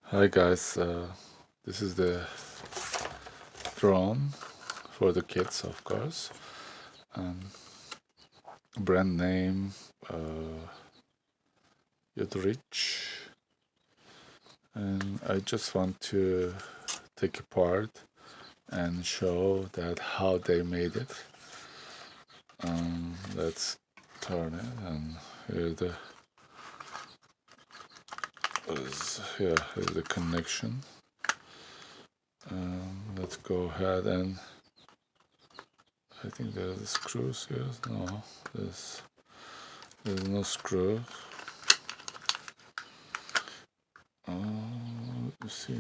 Hi guys, this is the drone for the kids, of course. Brand name Yudrich, and I just want to take apart and show that how they made it. Let's turn it, and here's the connection. Let's go ahead and I think there's the screws here. No, there's no screw. You see,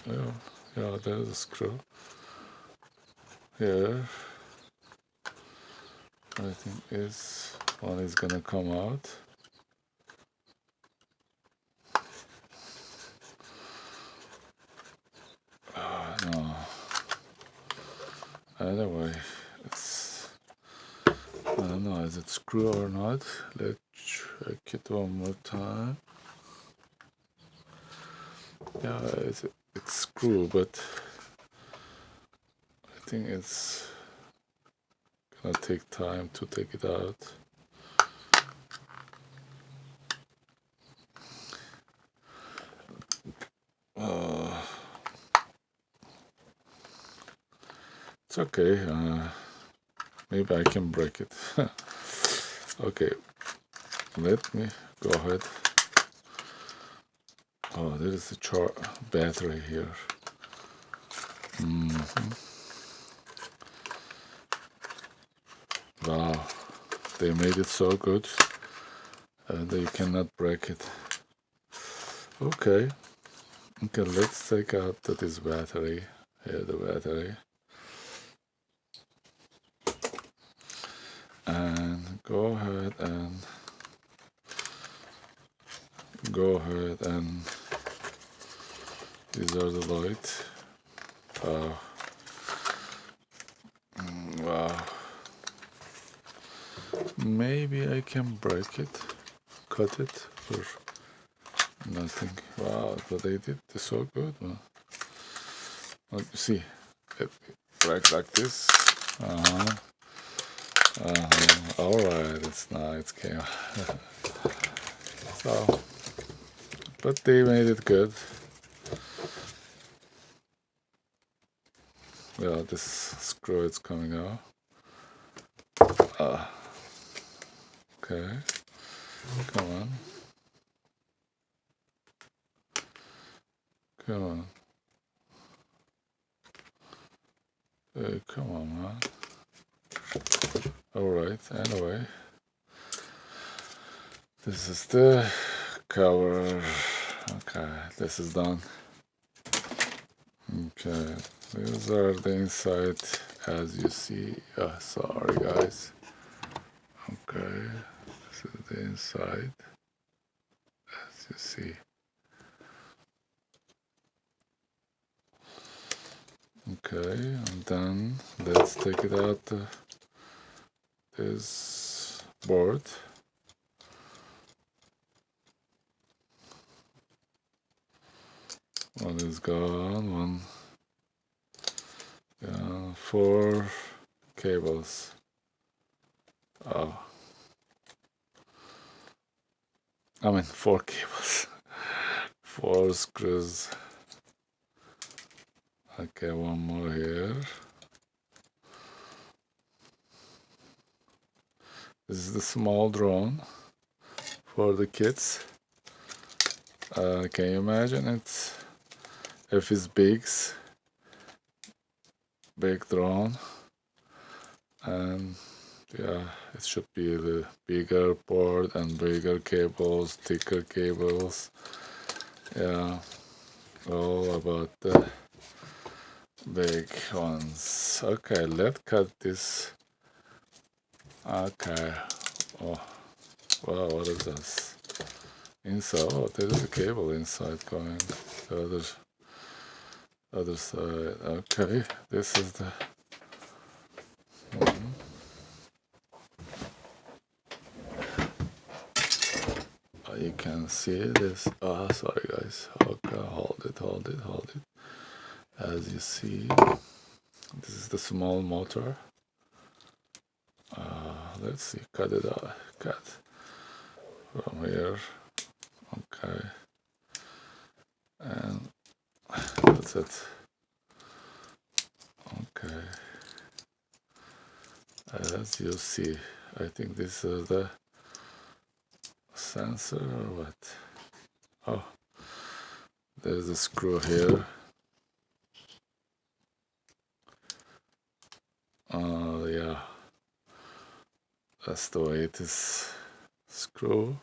no, yeah, there's a screw here. I think this one is gonna come out. No. Anyway, I don't know, is it screw or not? Let's check it one more time. Yeah, it's screw, but I think it's gonna take time to take it out. It's okay. Maybe I can break it. Okay, let me go ahead. Oh, there is a battery here. Wow, they made it so good that you cannot break it. Okay, let's take out this battery. Here, the battery. And go ahead and these are the lights. Wow. Maybe I can break it, cut it for nothing. Wow, but they did so good. Well, you see, it break like this. All right, it's nice. Came. So, but they made it good. Yeah, this screw is coming out. Okay, come on. Come on. Hey, come on, man. Alright, anyway. This is the cover. Okay, this is done. Okay, these are the inside as you see. Sorry guys. Okay, this is the inside as you see. Okay, and then let's take it out this board. One is gone, one, yeah, 4 cables. Oh, I mean 4 cables, 4 screws. Okay, one more here. This is the small drone for the kids. Can you imagine it? If it's big drone, and yeah, it should be the bigger board and bigger cables, thicker cables. Yeah, all about the big ones. Okay, let's cut this. Okay. Oh, wow, what is this? Inside, oh, there is a cable inside going the other side. Okay, this is the you can see this. Sorry guys. Okay, hold it. As you see, this is the small motor. Let's see, cut it out. Cut from here. Okay, and that's it. Okay, as you see, I think this is the sensor or what? Oh, there's a screw here. Yeah, that's the way it is. Screw.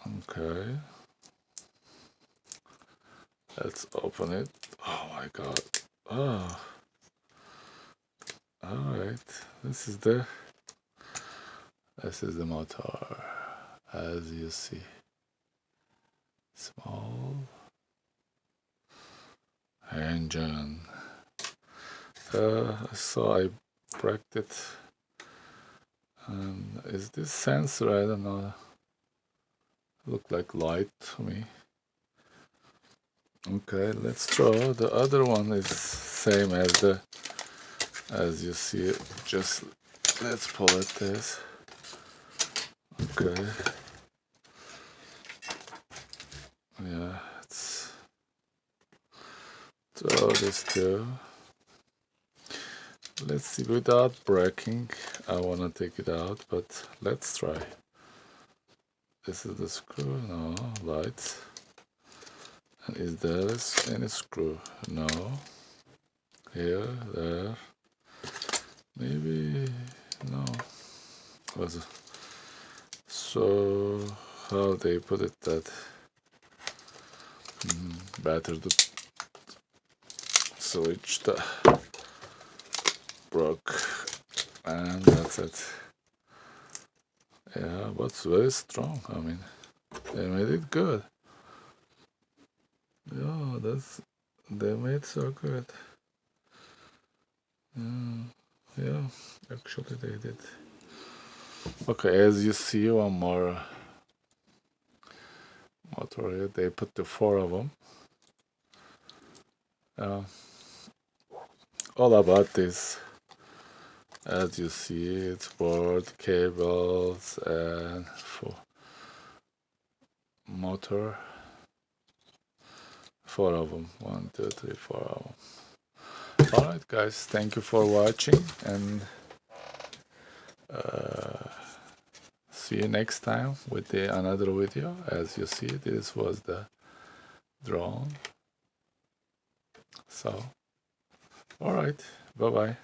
Okay, let's open it. Oh my god. Oh, all right. This is the motor, as you see. Small engine. So I bracked it. And is this sensor? I don't know. Look like light to me. Okay, let's draw. The other one is same as you see it. Just let's pull it this. Okay. Yeah, let's draw this too. Let's see, without breaking. I wanna take it out, but let's try. This is the screw. No, lights. And is there any screw? No. Here, there. Maybe no. So how they put it that better to switch the broke, and that's it. Yeah, but it's very strong. I mean, they made it good. Yeah, they made so good. Yeah, actually they did. Okay, as you see, one more motor here. They put the 4 of them. All about this. As you see, it's board, cables, and for motor. 4 of them. 1, 2, 3, 4 of them. Alright guys, thank you for watching, and see you next time with another video. As you see, this was the drone. So, alright, bye bye.